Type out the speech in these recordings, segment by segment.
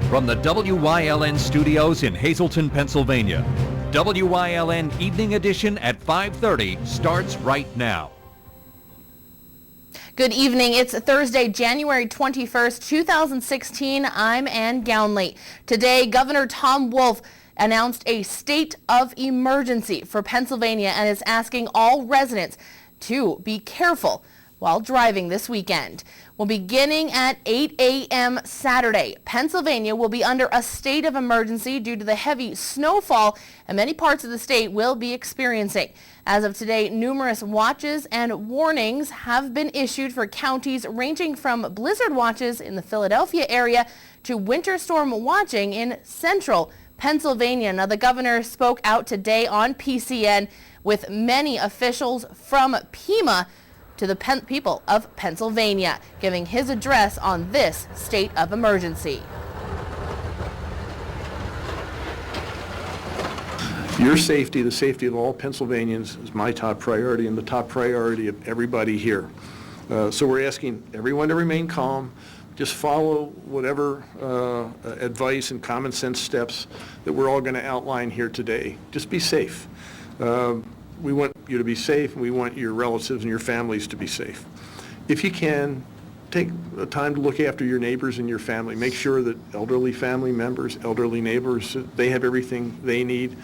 From the WYLN studios in Hazleton, Pennsylvania, WYLN Evening Edition at 5:30 starts right now. Good evening. It's Thursday, January 21st, 2016. I'm Ann Gownley. Today, Governor Tom Wolf announced a state of emergency for Pennsylvania and is asking all residents to be careful while driving this weekend. Well, beginning at 8 a.m. Saturday, Pennsylvania will be under a state of emergency due to the heavy snowfall and many parts of the state will be experiencing. As of today, numerous watches and warnings have been issued for counties ranging from blizzard watches in the Philadelphia area to winter storm watching in central Pennsylvania. Now, the governor spoke out today on PCN with many officials from PEMA to the people of Pennsylvania, giving his address on this state of emergency. Your safety, the safety of all Pennsylvanians, is my top priority and the top priority of everybody here. So we're asking everyone to remain calm. Just follow whatever advice and common sense steps that we're all going to outline here today. Just be safe. We want you to be safe, and we want your relatives and your families to be safe. If you can, take the time to look after your neighbors and your family. Make sure that elderly family members, elderly neighbors, they have everything they need.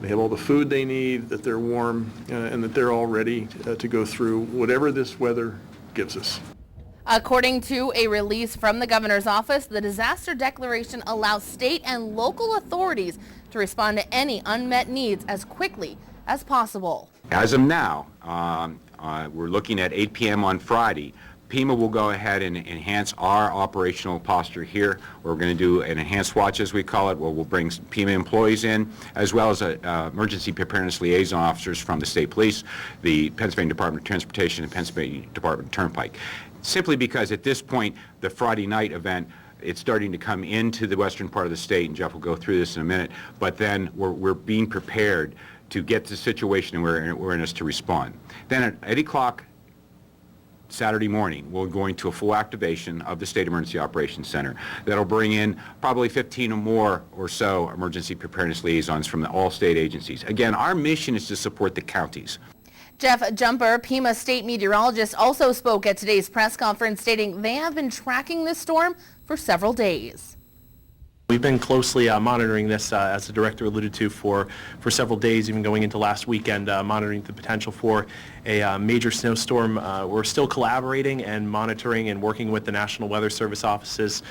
They have all the food they need, that they're warm, and that they're all ready to go through whatever this weather gives us. According to a release from the governor's office, the disaster declaration allows state and local authorities to respond to any unmet needs as quickly as possible. As of now, we're looking at 8 p.m. on Friday. PEMA will go ahead and enhance our operational posture here. We're going to do an enhanced watch, as we call it, where we'll bring PEMA employees in, as well as emergency preparedness liaison officers from the state police, the Pennsylvania Department of Transportation, and Pennsylvania Department of Turnpike. Simply because at this point, the Friday night event, it's starting to come into the western part of the state, and Jeff will go through this in a minute, but then we're being prepared to get to the situation and we're in us to respond. Then at 8 o'clock Saturday morning, we're going to a full activation of the State Emergency Operations Center. That'll bring in probably 15 or more or so emergency preparedness liaisons from all state agencies. Again, our mission is to support the counties. Jeff Jumper, PEMA state meteorologist, also spoke at today's press conference, stating they have been tracking this storm for several days. We've been closely monitoring this, as the director alluded to, for several days, even going into last weekend, monitoring the potential for a major snowstorm. We're still collaborating and monitoring and working with the National Weather Service offices,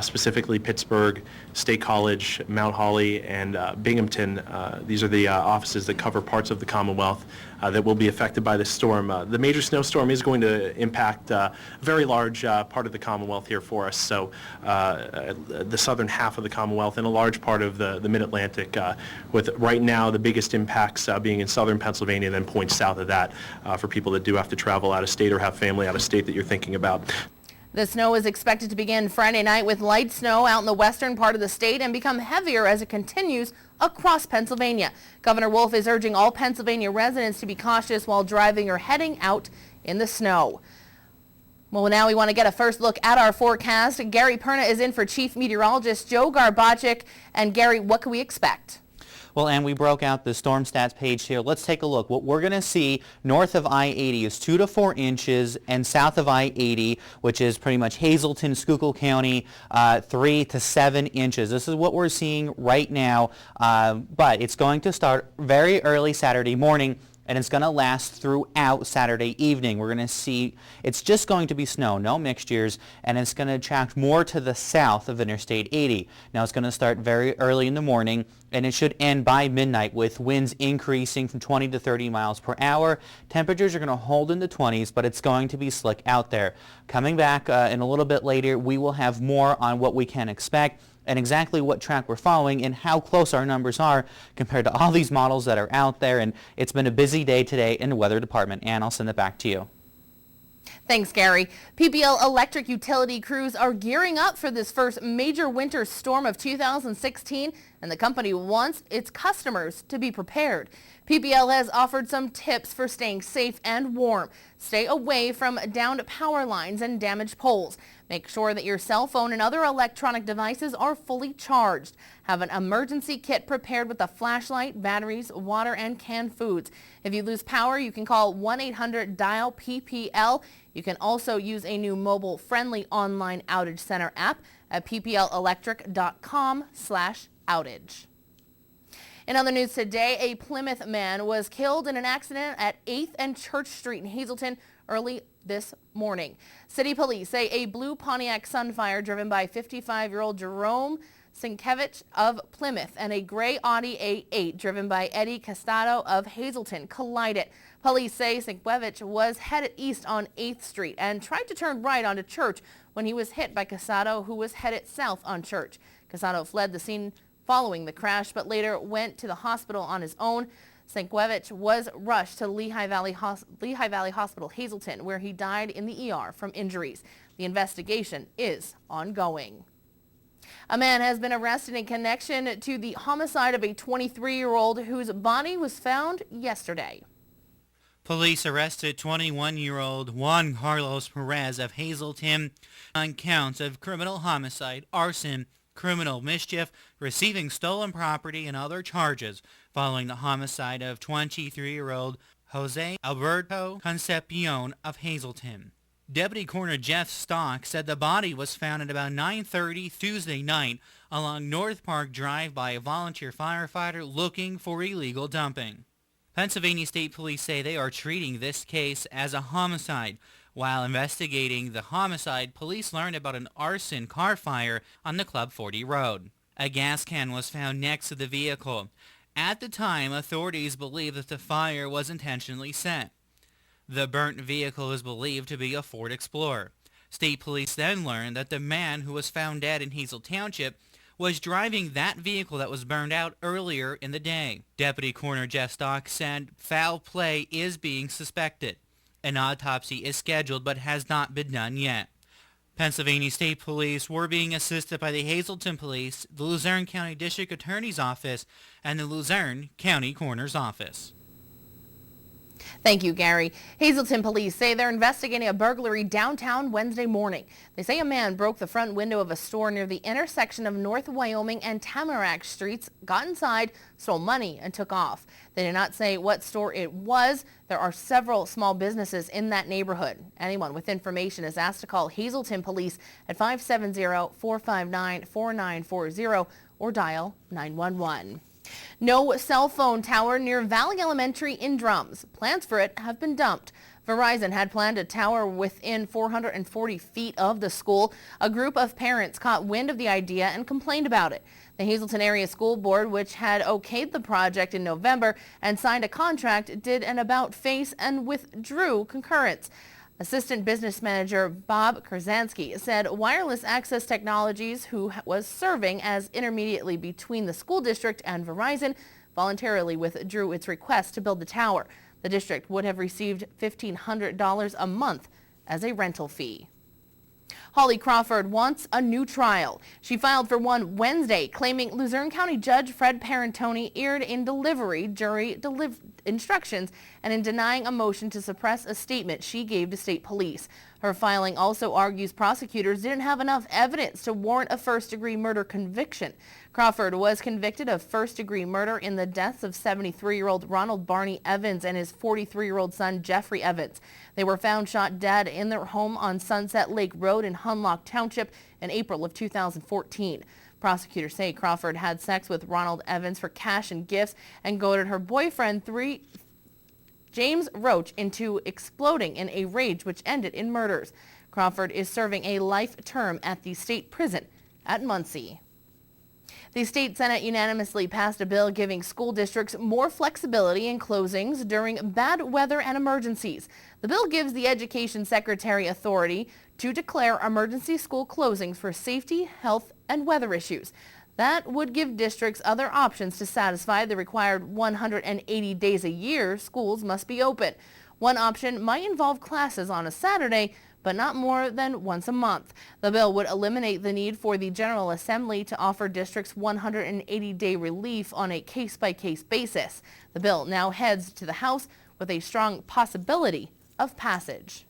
specifically Pittsburgh, State College, Mount Holly, and Binghamton. These are the offices that cover parts of the Commonwealth that will be affected by this storm. The major snowstorm is going to impact a very large part of the Commonwealth here for us. So the southern half of the Commonwealth and a large part of the Mid-Atlantic, with right now the biggest impacts being in southern Pennsylvania, then points south of that for people that do have to travel out of state or have family out of state that you're thinking about. The snow is expected to begin Friday night with light snow out in the western part of the state and become heavier as it continues across Pennsylvania. Governor Wolf is urging all Pennsylvania residents to be cautious while driving or heading out in the snow. Well, now we want to get a first look at our forecast. Gary Perna is in for Chief Meteorologist Joe Garbacic. And Gary, what can we expect? Well, and we broke out the storm stats page here. Let's take a look. What we're going to see north of I-80 is 2 to 4 inches, and south of I-80, which is pretty much Hazleton, Schuylkill County, 3 to 7 inches. This is what we're seeing right now, but it's going to start very early Saturday morning, and it's going to last throughout Saturday evening. We're going to see it's just going to be snow, no mixtures, and it's going to track more to the south of Interstate 80. Now it's going to start very early in the morning, and it should end by midnight with winds increasing from 20 to 30 miles per hour. Temperatures are going to hold in the 20s, but it's going to be slick out there. Coming back in a little bit later, we will have more on what we can expect and exactly what track we're following and how close our numbers are compared to all these models that are out there. And it's been a busy day today in the weather department. Ann, I'll send it back to you. Thanks, Gary. PPL electric utility crews are gearing up for this first major winter storm of 2016, and the company wants its customers to be prepared. PPL has offered some tips for staying safe and warm. Stay away from downed power lines and damaged poles. Make sure that your cell phone and other electronic devices are fully charged. Have an emergency kit prepared with a flashlight, batteries, water, and canned foods. If you lose power, you can call 1-800-DIAL-PPL. You can also use a new mobile-friendly online outage center app at pplelectric.com/outage. In other news today, a Plymouth man was killed in an accident at 8th and Church Street in Hazelton early this morning. City police say a blue Pontiac Sunfire driven by 55-year-old Jerome Sienkiewicz of Plymouth and a gray Audi A8 driven by Eddie Castado of Hazelton collided. Police say Sienkiewicz was headed east on 8th Street and tried to turn right onto Church when he was hit by Castado, who was headed south on Church. Castado fled the scene following the crash, but later went to the hospital on his own. Sienkiewicz was rushed to Lehigh Valley Hospital, Hazelton, where he died in the ER from injuries. The investigation is ongoing. A man has been arrested in connection to the homicide of a 23-year-old whose body was found yesterday. Police arrested 21-year-old Juan Carlos Perez of Hazelton on counts of criminal homicide, arson, criminal mischief, receiving stolen property, and other charges following the homicide of 23-year-old Jose Alberto Concepcion of Hazelton. Deputy Coroner Jeff Stock said the body was found at about 9:30 Tuesday night along North Park Drive by a volunteer firefighter looking for illegal dumping. Pennsylvania State Police say they are treating this case as a homicide. While investigating the homicide, police learned about an arson car fire on the Club 40 road. A gas can was found next to the vehicle. At the time, authorities believe that the fire was intentionally set. The burnt vehicle is believed to be a Ford Explorer. State police then learned that the man who was found dead in Hazel Township was driving that vehicle that was burned out earlier in the day. Deputy Coroner Jeff Stock said foul play is being suspected. An autopsy is scheduled but has not been done yet. Pennsylvania State Police were being assisted by the Hazelton Police, the Luzerne County District Attorney's Office, and the Luzerne County Coroner's Office. Thank you, Gary. Hazelton police say they're investigating a burglary downtown Wednesday morning. They say a man broke the front window of a store near the intersection of North Wyoming and Tamarack Streets, got inside, stole money, and took off. They did not say what store it was. There are several small businesses in that neighborhood. Anyone with information is asked to call Hazelton Police at 570-459-4940 or dial 911. No cell phone tower near Valley Elementary in Drums. Plans for it have been dumped. Verizon had planned a tower within 440 feet of the school. A group of parents caught wind of the idea and complained about it. The Hazelton Area School Board, which had okayed the project in November and signed a contract, did an about-face and withdrew concurrence. Assistant Business Manager Bob Krasansky said Wireless Access Technologies, who was serving as intermediately between the school district and Verizon, voluntarily withdrew its request to build the tower. The district would have received $1,500 a month as a rental fee. Holly Crawford wants a new trial. She filed for one Wednesday, claiming Luzerne County Judge Fred Parentoni erred in jury instructions and in denying a motion to suppress a statement she gave to state police. Her filing also argues prosecutors didn't have enough evidence to warrant a first-degree murder conviction. Crawford was convicted of first-degree murder in the deaths of 73-year-old Ronald Barney Evans and his 43-year-old son Jeffrey Evans. They were found shot dead in their home on Sunset Lake Road in Hunlock Township in April of 2014. Prosecutors say Crawford had sex with Ronald Evans for cash and gifts and goaded her boyfriend, James Roach, into exploding in a rage which ended in murders. Crawford is serving a life term at the state prison at Muncie. The state Senate unanimously passed a bill giving school districts more flexibility in closings during bad weather and emergencies. The bill gives the Education Secretary authority to declare emergency school closings for safety, health, and weather issues. That would give districts other options to satisfy the required 180 days a year schools must be open. One option might involve classes on a Saturday, but not more than once a month. The bill would eliminate the need for the General Assembly to offer districts 180-day relief on a case-by-case basis. The bill now heads to the House with a strong possibility of passage.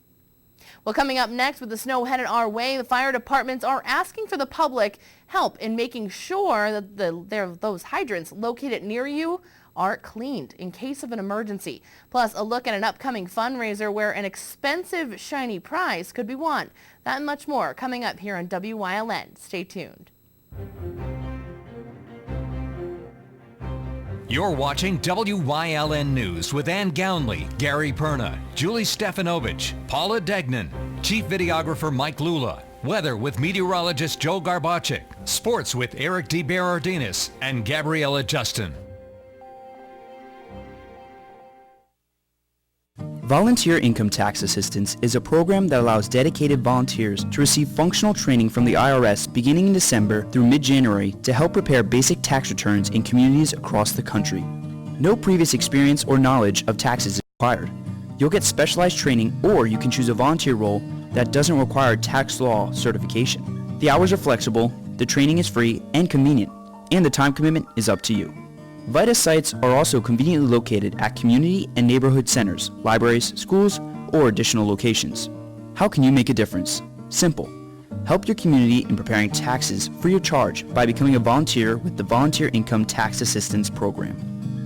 Well, coming up next, with the snow headed our way, the fire departments are asking for the public help in making sure that those hydrants located near you are cleaned in case of an emergency. Plus, a look at an upcoming fundraiser where an expensive shiny prize could be won. That and much more coming up here on WYLN. Stay tuned. You're watching WYLN News with Ann Gownley, Gary Perna, Julie Stefanovich, Paula Degnan, Chief Videographer Mike Lula, weather with meteorologist Joe Garbacik, sports with Eric DeBerardinis and Gabriella Justin. Volunteer Income Tax Assistance is a program that allows dedicated volunteers to receive functional training from the IRS beginning in December through mid-January to help prepare basic tax returns in communities across the country. No previous experience or knowledge of taxes is required. You'll get specialized training, or you can choose a volunteer role that doesn't require tax law certification. The hours are flexible, the training is free and convenient, and the time commitment is up to you. VITA sites are also conveniently located at community and neighborhood centers, libraries, schools, or additional locations. How can you make a difference? Simple. Help your community in preparing taxes free of charge by becoming a volunteer with the Volunteer Income Tax Assistance Program.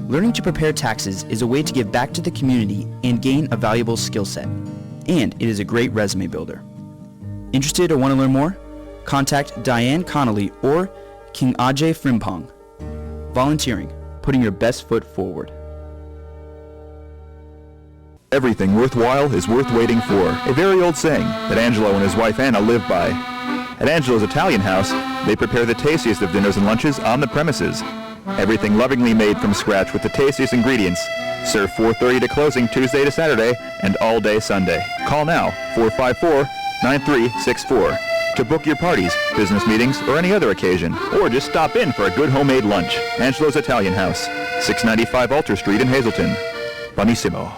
Learning to prepare taxes is a way to give back to the community and gain a valuable skill set. And it is a great resume builder. Interested or want to learn more? Contact Diane Connolly or King Ajay Frimpong. Volunteering, putting your best foot forward. Everything worthwhile is worth waiting for. A very old saying that Angelo and his wife Anna live by. At Angelo's Italian House, they prepare the tastiest of dinners and lunches on the premises. Everything lovingly made from scratch with the tastiest ingredients. Serve 4:30 to closing Tuesday to Saturday and all day Sunday. Call now, 454-9364. To book your parties, business meetings, or any other occasion, or just stop in for a good homemade lunch. Angelo's Italian House, 695 Alter Street in Hazleton. Bonissimo.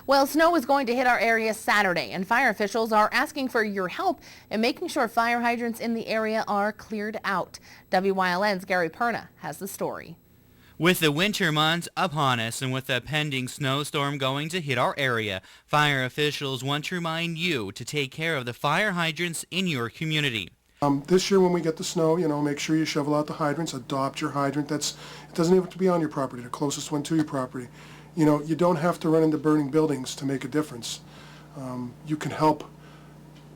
Well, snow is going to hit our area Saturday, and fire officials are asking for your help in making sure fire hydrants in the area are cleared out. WYLN's Gary Perna has the story. With the winter months upon us and with a pending snowstorm going to hit our area, fire officials want to remind you to take care of the fire hydrants in your community. This year when we get the snow, make sure you shovel out the hydrants, adopt your hydrant. It doesn't even have to be on your property, the closest one to your property. You don't have to run into burning buildings to make a difference. You can help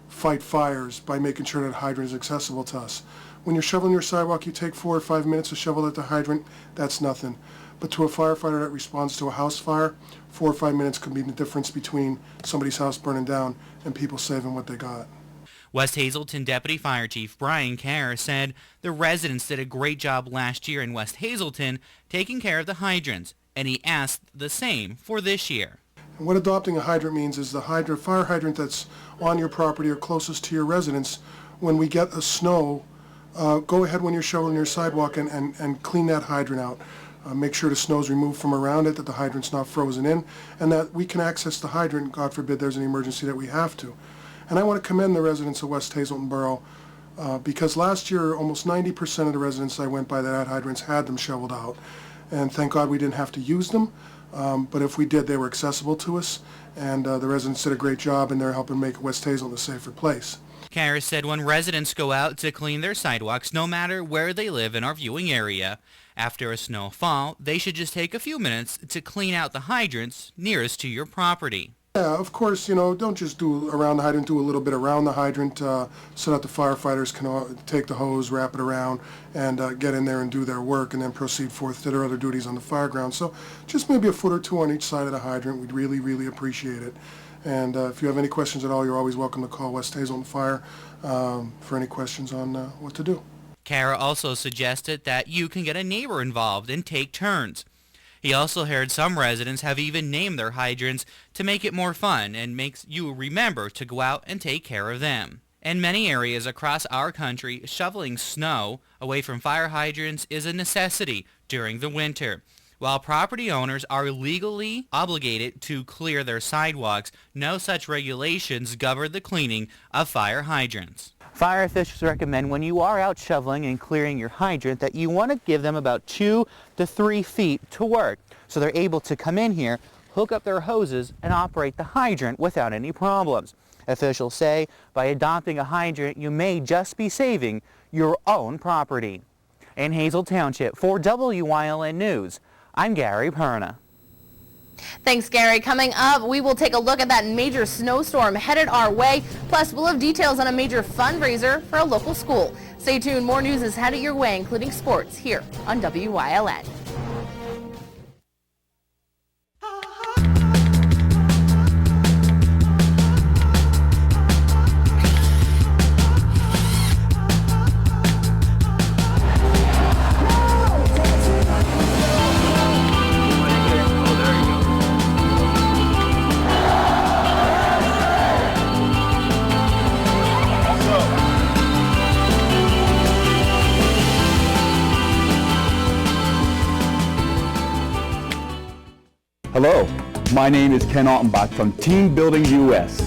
fight fires by making sure that hydrant is accessible to us. When you're shoveling your sidewalk, you take 4 or 5 minutes to shovel at the hydrant. That's nothing. But to a firefighter that responds to a house fire, 4 or 5 minutes could be the difference between somebody's house burning down and people saving what they got. West Hazleton Deputy Fire Chief Brian Kerr said the residents did a great job last year in West Hazleton taking care of the hydrants, and he asked the same for this year. And what adopting a hydrant means is the fire hydrant that's on your property or closest to your residence, when we get a snow, go ahead when you're shoveling your sidewalk and clean that hydrant out. Make sure the snow's removed from around it, that the hydrant's not frozen in, and that we can access the hydrant, God forbid there's an emergency that we have to. And I want to commend the residents of West Hazleton Borough because last year almost 90% of the residents I went by that had hydrants had them shoveled out. And thank God we didn't have to use them, but if we did, they were accessible to us, and the residents did a great job, and they're helping make West Hazleton a safer place. Kerr said when residents go out to clean their sidewalks, no matter where they live in our viewing area, after a snowfall, they should just take a few minutes to clean out the hydrants nearest to your property. Yeah, of course, don't just do around the hydrant, do a little bit around the hydrant so that the firefighters can take the hose, wrap it around, and get in there and do their work, and then proceed forth to their other duties on the fire ground. So just maybe a foot or two on each side of the hydrant. We'd really, really appreciate it. And if you have any questions at all, you're always welcome to call West Hazleton Fire for any questions on what to do. Kerr also suggested that you can get a neighbor involved and take turns. He also heard some residents have even named their hydrants to make it more fun and makes you remember to go out and take care of them. In many areas across our country, shoveling snow away from fire hydrants is a necessity during the winter. While property owners are legally obligated to clear their sidewalks, no such regulations govern the cleaning of fire hydrants. Fire officials recommend when you are out shoveling and clearing your hydrant that you want to give them about 2 to 3 feet to work, so they're able to come in here, hook up their hoses, and operate the hydrant without any problems. Officials say by adopting a hydrant, you may just be saving your own property. In Hazel Township, for WYLN News, I'm Gary Perna. Thanks, Gary. Coming up, we will take a look at that major snowstorm headed our way. Plus, we'll have details on a major fundraiser for a local school. Stay tuned. More news is headed your way, including sports, here on WYLN. Hello, my name is Ken Altenbach from Team Building US.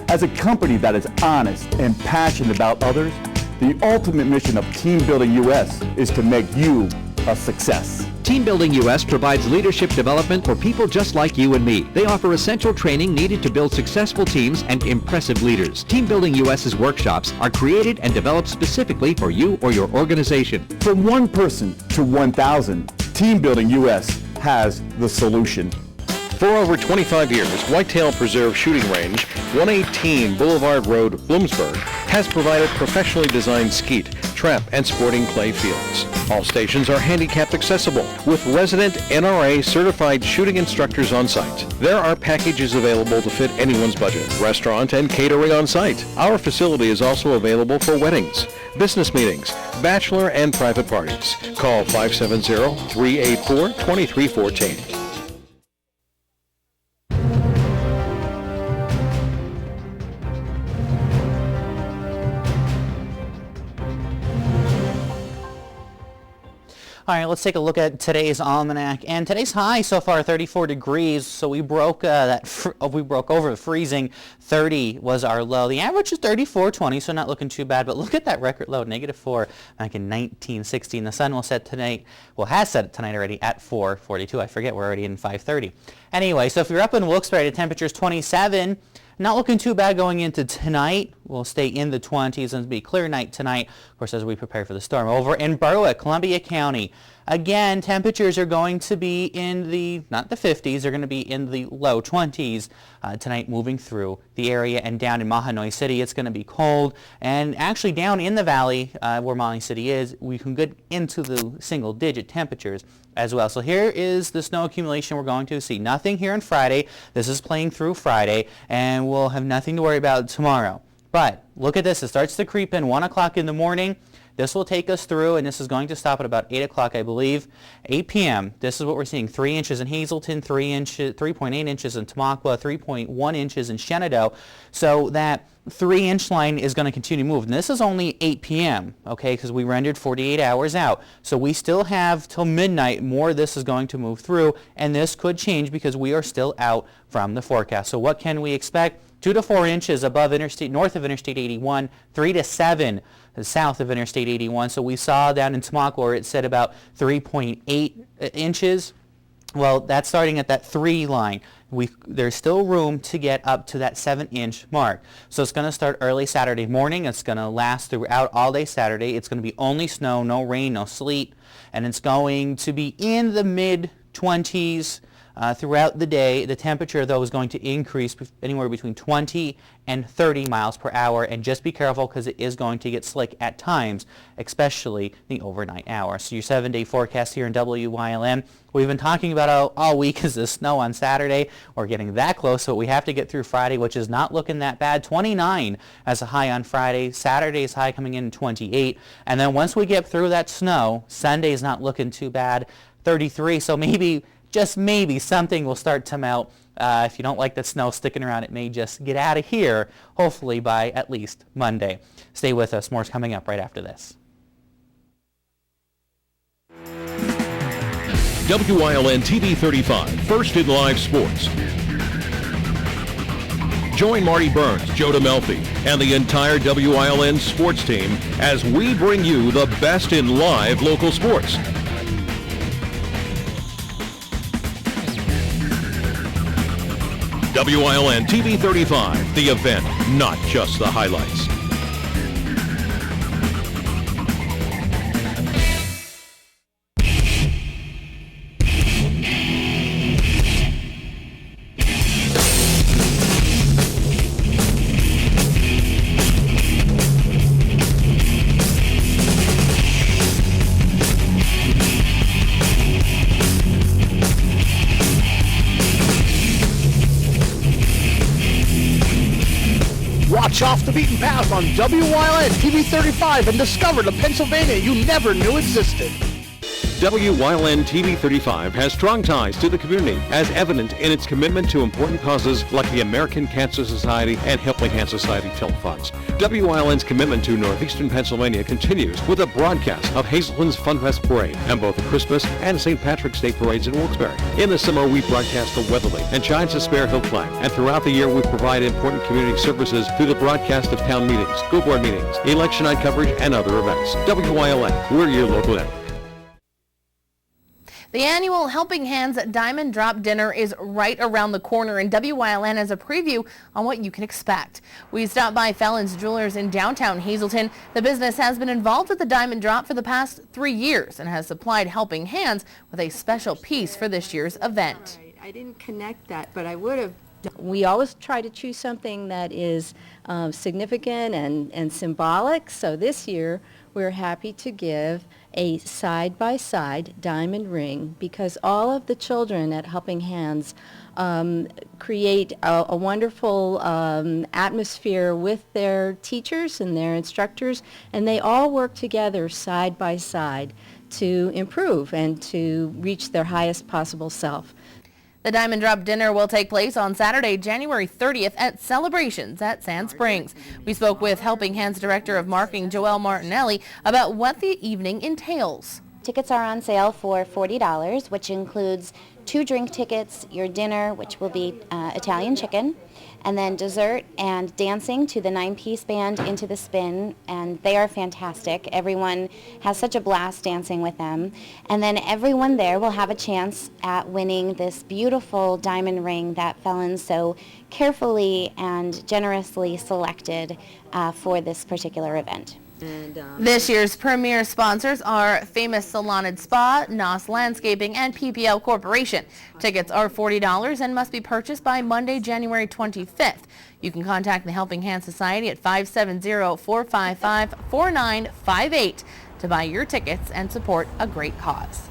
As a company that is honest and passionate about others, the ultimate mission of Team Building US is to make you a success. Team Building US provides leadership development for people just like you and me. They offer essential training needed to build successful teams and impressive leaders. Team Building US's workshops are created and developed specifically for you or your organization. From one person to 1,000, Team Building US has the solution. For over 25 years, Whitetail Preserve Shooting Range, 118 Boulevard Road, Bloomsburg, has provided professionally designed skeet, trap, and sporting clay fields. All stations are handicapped accessible with resident NRA certified shooting instructors on site. There are packages available to fit anyone's budget, restaurant and catering on site. Our facility is also available for weddings, business meetings, bachelor and private parties. Call 570-384-2314. All right, let's take a look at today's almanac. And today's high so far 34 degrees, so we broke over the freezing. 30 was our low. The average is 34.20, so not looking too bad. But look at that record low, -4 back in 1960. And the sun will set tonight. Well, has set tonight already at 4:42. I forget, we're already in 5:30. Anyway, so if you're up in Wilkes-Barre, the temperature is 27. Not looking too bad going into tonight. We'll stay in the 20s and be a clear night tonight, of course, as we prepare for the storm. Over in Berwick, Columbia County, again, temperatures are going to be in the, not the 50s, they're going to be in the low 20s tonight, moving through the area. And down in Mahanoy City, it's going to be cold. And actually down in the valley where Mahanoy City is, we can get into the single-digit temperatures as well. So here is the snow accumulation we're going to see. Nothing here on Friday. This is playing through Friday, and we'll have nothing to worry about tomorrow. But look at this. It starts to creep in 1 o'clock in the morning. This will take us through, and this is going to stop at about 8 o'clock, I believe. 8 p.m., this is what we're seeing. 3 inches in Hazelton, 3.8 inches in Tamaqua, 3.1 inches in Shenandoah. So that 3-inch line is going to continue to move. And this is only 8 p.m., okay, because we rendered 48 hours out. So we still have till midnight more of this is going to move through, and this could change because we are still out from the forecast. So what can we expect? 2 to 4 inches above north of Interstate 81, 3 to 7 south of Interstate 81. So we saw down in Tamaqua where it said about 3.8 inches. Well, that's starting at that 3 line. There's still room to get up to that 7-inch mark. So it's going to start early Saturday morning. It's going to last throughout all day Saturday. It's going to be only snow, no rain, no sleet. And it's going to be in the mid-20s throughout the day. The temperature, though, is going to increase anywhere between 20 and 30 miles per hour. And just be careful because it is going to get slick at times, especially the overnight hours. So your 7-day forecast here in WYLN. We've been talking about all week is the snow on Saturday. We're getting that close, so we have to get through Friday, which is not looking that bad. 29 as a high on Friday. Saturday's high coming in 28. And then once we get through that snow, Sunday's not looking too bad. 33, so maybe, just maybe, something will start to melt. If you don't like the snow sticking around, it may just get out of here, hopefully by at least Monday. Stay with us. More's coming up right after this. WILN TV 35, first in live sports. Join Marty Burns, Joe DeMelfi, and the entire WILN sports team as we bring you the best in live local sports. WILN TV 35, the event, not just the highlights. Watch Off the Beaten Path on WILN TV 35 and discover the Pennsylvania you never knew existed. WILN TV 35 has strong ties to the community, as evident in its commitment to important causes like the American Cancer Society and Helping Hand Society telethons. WILN's commitment to northeastern Pennsylvania continues with a broadcast of Hazelton's Funfest Parade and both the Christmas and St. Patrick's Day parades in Wilkes-Barre. In the summer, we broadcast the Weatherly and Giants of Spare Hill Climb, and throughout the year, we provide important community services through the broadcast of town meetings, school board meetings, election night coverage, and other events. WILN, we're your local network. The annual Helping Hands Diamond Drop Dinner is right around the corner, and WILN has a preview on what you can expect. We stopped by Fallon's Jewelers in downtown Hazleton. The business has been involved with the Diamond Drop for the past 3 years and has supplied Helping Hands with a special piece for this year's event. I didn't connect that, but I would have. We always try to choose something that is significant and symbolic, so this year we're happy to give a side-by-side diamond ring because all of the children at Helping Hands create a wonderful atmosphere with their teachers and their instructors, and they all work together side by side to improve and to reach their highest possible self. The Diamond Drop Dinner will take place on Saturday, January 30th at Celebrations at Sand Springs. We spoke with Helping Hands Director of Marketing, Joelle Martinelli, about what the evening entails. Tickets are on sale for $40, which includes 2 drink tickets, your dinner, which will be Italian chicken, and then dessert and dancing to the 9-piece band Into the Spin, and they are fantastic. Everyone has such a blast dancing with them. And then everyone there will have a chance at winning this beautiful diamond ring that Fallon so carefully and generously selected for this particular event. This year's premier sponsors are Famous Salon and Spa, NOS Landscaping, and PPL Corporation. Tickets are $40 and must be purchased by Monday, January 25th. You can contact the Helping Hand Society at 570-455-4958 to buy your tickets and support a great cause.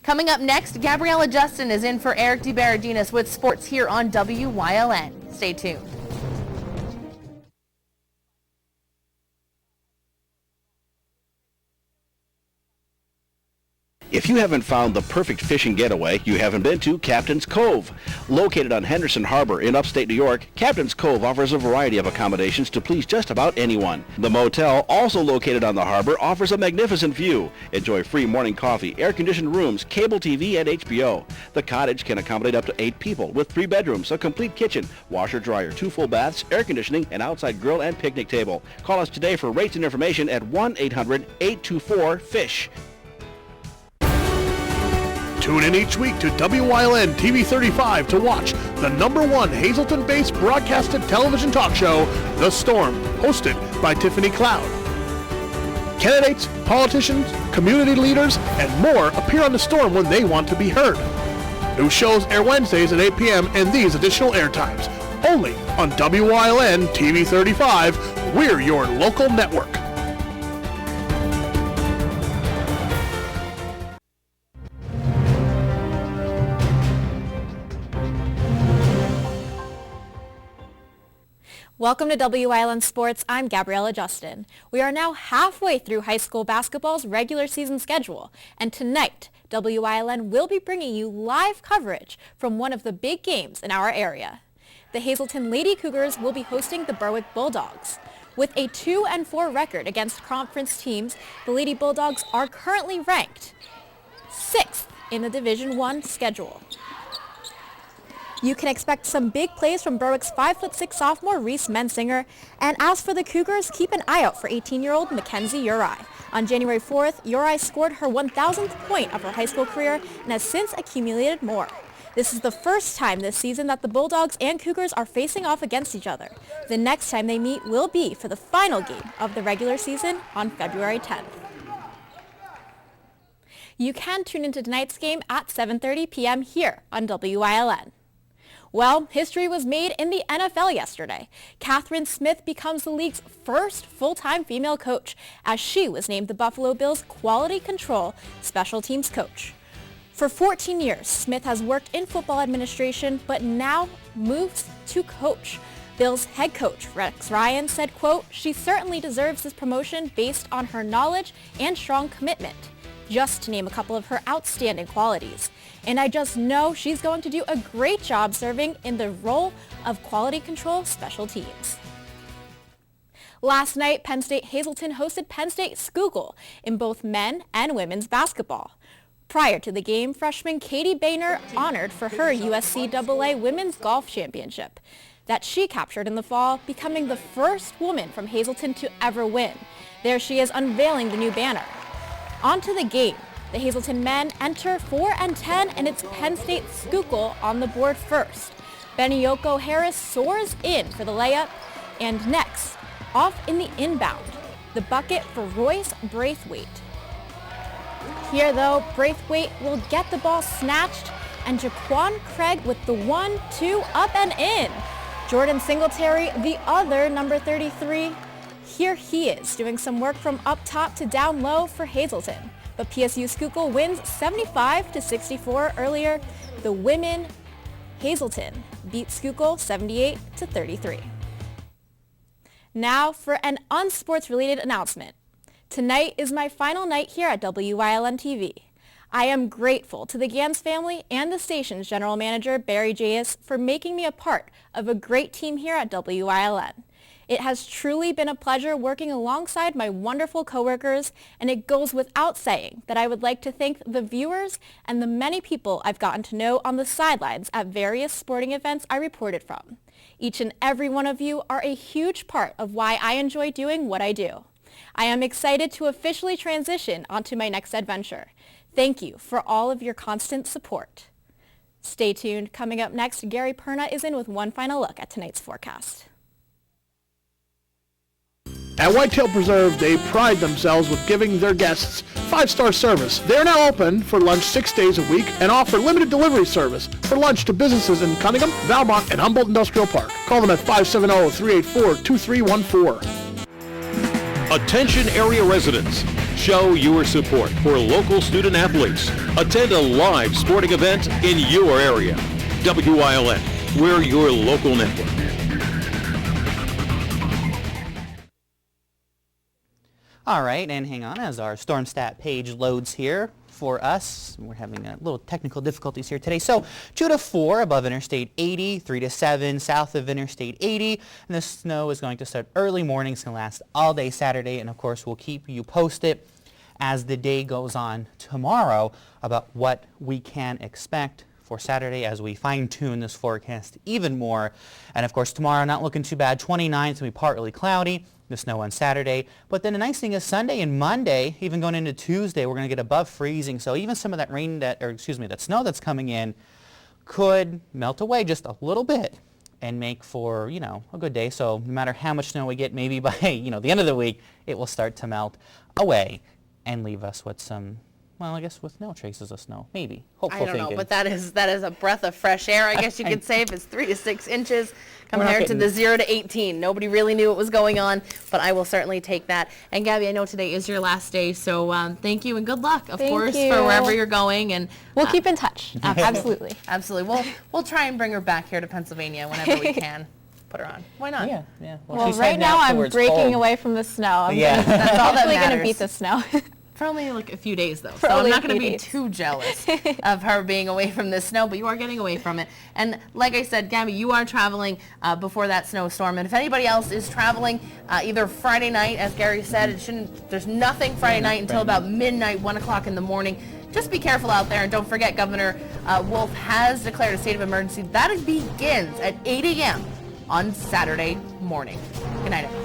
Coming up next, Gabriella Justin is in for Eric DeBaradinas with sports here on WILN. Stay tuned. If you haven't found the perfect fishing getaway, you haven't been to Captain's Cove. Located on Henderson Harbor in upstate New York, Captain's Cove offers a variety of accommodations to please just about anyone. The motel, also located on the harbor, offers a magnificent view. Enjoy free morning coffee, air-conditioned rooms, cable TV, and HBO. The cottage can accommodate up to 8 people with 3 bedrooms, a complete kitchen, washer, dryer, 2 full baths, air conditioning, and outside grill and picnic table. Call us today for rates and information at 1-800-824-FISH. Tune in each week to WILN TV 35 to watch the #1 Hazleton-based broadcasted television talk show, The Storm, hosted by Tiffany Cloud. Candidates, politicians, community leaders, and more appear on The Storm when they want to be heard. New shows air Wednesdays at 8 p.m. and these additional airtimes. Only on WILN TV 35. We're your local network. Welcome to WILN Sports. I'm Gabriella Justin. We are now halfway through high school basketball's regular season schedule, and tonight, WILN will be bringing you live coverage from one of the big games in our area. The Hazleton Lady Cougars will be hosting the Berwick Bulldogs. With a 2-4 record against conference teams, the Lady Bulldogs are currently ranked 6th in the Division I schedule. You can expect some big plays from Berwick's 5'6" sophomore Reese Mensinger. And as for the Cougars, keep an eye out for 18-year-old Mackenzie Uri. On January 4th, Uri scored her 1,000th point of her high school career and has since accumulated more. This is the first time this season that the Bulldogs and Cougars are facing off against each other. The next time they meet will be for the final game of the regular season on February 10th. You can tune into tonight's game at 7:30 p.m. here on WILN. Well, history was made in the NFL yesterday. Catherine Smith becomes the league's first full-time female coach, as she was named the Buffalo Bills Quality Control Special Teams Coach. For 14 years, Smith has worked in football administration, but now moves to coach. Bills head coach Rex Ryan said, quote, "She certainly deserves this promotion based on her knowledge and strong commitment, just to name a couple of her outstanding qualities. And I just know she's going to do a great job serving in the role of quality control special teams." Last night, Penn State Hazleton hosted Penn State Schuylkill in both men and women's basketball. Prior to the game, freshman Katie Boehner honored for her USCAA Women's Golf Championship that she captured in the fall, becoming the first woman from Hazleton to ever win. There she is unveiling the new banner. On to the game. The Hazleton men enter 4-10, and it's Penn State Schuylkill on the board first. Beniyoko Harris soars in for the layup, and next, off in the inbound, the bucket for Royce Braithwaite. Here though, Braithwaite will get the ball snatched, and Jaquan Craig with the 1-2 up and in. Jordan Singletary, the other number 33, here he is doing some work from up top to down low for Hazleton. But PSU Schuylkill wins 75-64 earlier. The women, Hazleton, beat Schuylkill 78-33. Now for an unsports-related announcement. Tonight is my final night here at WILN TV. I am grateful to the Gans family and the station's general manager, Barry Jayas, for making me a part of a great team here at WILN. It has truly been a pleasure working alongside my wonderful coworkers, and it goes without saying that I would like to thank the viewers and the many people I've gotten to know on the sidelines at various sporting events I reported from. Each and every one of you are a huge part of why I enjoy doing what I do. I am excited to officially transition onto my next adventure. Thank you for all of your constant support. Stay tuned. Coming up next, Gary Perna is in with one final look at tonight's forecast. At Whitetail Preserve, they pride themselves with giving their guests 5-star service. They are now open for lunch 6 days a week and offer limited delivery service for lunch to businesses in Cunningham, Valmont, and Humboldt Industrial Park. Call them at 570-384-2314. Attention area residents. Show your support for local student athletes. Attend a live sporting event in your area. WILN, we're your local network. All right, and hang on as our StormStat page loads here for us. We're having a little technical difficulties here today. So 2 to 4 above Interstate 80, 3 to 7 south of Interstate 80, and the snow is going to start early morning. It's going to last all day Saturday, and of course we'll keep you posted as the day goes on tomorrow about what we can expect for Saturday as we fine-tune this forecast even more. And of course tomorrow not looking too bad. 29 is going to be partly cloudy. The snow on Saturday. But then the nice thing is Sunday and Monday, even going into Tuesday, we're going to get above freezing. So even some of that rain that snow that's coming in could melt away just a little bit and make for, a good day. So no matter how much snow we get, maybe by, the end of the week, it will start to melt away and leave us with some, well, I guess with no traces of snow, maybe. Hopeful I don't thinking. know, but that is a breath of fresh air, I guess you could say, if it's 3 to 6 inches compared to the 0 to 18. Nobody really knew what was going on, but I will certainly take that. And Gabby, I know today is your last day, so thank you and good luck, of course, for wherever you're going. And we'll keep in touch. Absolutely. Absolutely. We'll try and bring her back here to Pennsylvania whenever we can. Put her on. Why not? Yeah. Well, right now I'm breaking away from the snow. That's all that matters. Going to beat the snow. For only like a few days though, so I'm not going to be too jealous of her being away from the snow, but you are getting away from it. And like I said, Gabby, you are traveling before that snowstorm, and if anybody else is traveling either Friday night, as Gary said, there's nothing Friday night until about midnight, 1 o'clock in the morning. just be careful out there, and don't forget Governor Wolf has declared a state of emergency. That begins at 8 a.m. on Saturday morning. Good night, everyone.